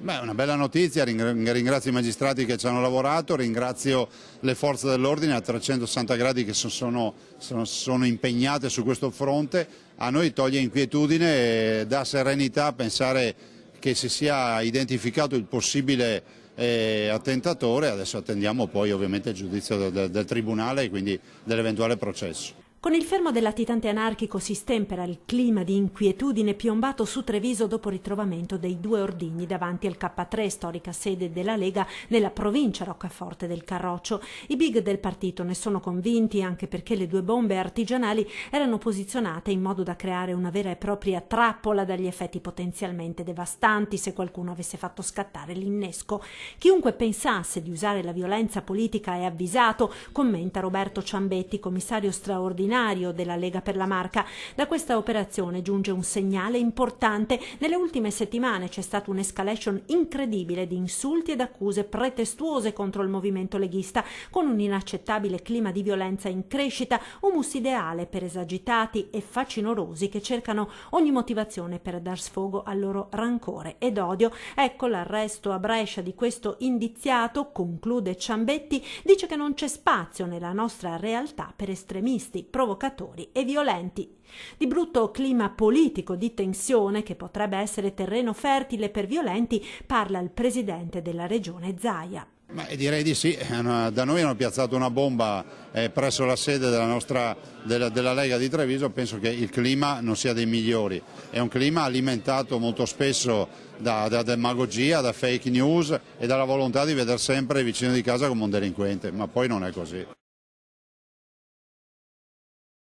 Beh, una bella notizia, ringrazio i magistrati che ci hanno lavorato, ringrazio le forze dell'ordine a 360 gradi che sono impegnate su questo fronte. A noi toglie inquietudine e dà serenità a pensare che si sia identificato il possibile attentatore. Adesso attendiamo poi ovviamente il giudizio del Tribunale e quindi dell'eventuale processo. Con il fermo del latitante anarchico si stempera il clima di inquietudine piombato su Treviso dopo il ritrovamento dei 2 ordigni davanti al K3, storica sede della Lega nella provincia roccaforte del Carroccio. I big del partito ne sono convinti anche perché le 2 bombe artigianali erano posizionate in modo da creare una vera e propria trappola dagli effetti potenzialmente devastanti se qualcuno avesse fatto scattare l'innesco. Chiunque pensasse di usare la violenza politica è avvisato, commenta Roberto Ciambetti, commissario straordinario della Lega per la Marca. Da questa operazione giunge un segnale importante. Nelle ultime settimane c'è stata un'escalation incredibile di insulti ed accuse pretestuose contro il movimento leghista, con un inaccettabile clima di violenza in crescita, humus ideale per esagitati e facinorosi che cercano ogni motivazione per dar sfogo al loro rancore ed odio. Ecco l'arresto a Brescia di questo indiziato, conclude Ciambetti, dice che non c'è spazio nella nostra realtà per estremisti, provocatori e violenti. Di brutto clima politico di tensione che potrebbe essere terreno fertile per violenti parla il presidente della regione Zaia. Direi di sì, da noi hanno piazzato una bomba presso la sede della Lega di Treviso. Penso che il clima non sia dei migliori, è un clima alimentato molto spesso da demagogia, da fake news e dalla volontà di vedere sempre il vicino di casa come un delinquente, ma poi non è così.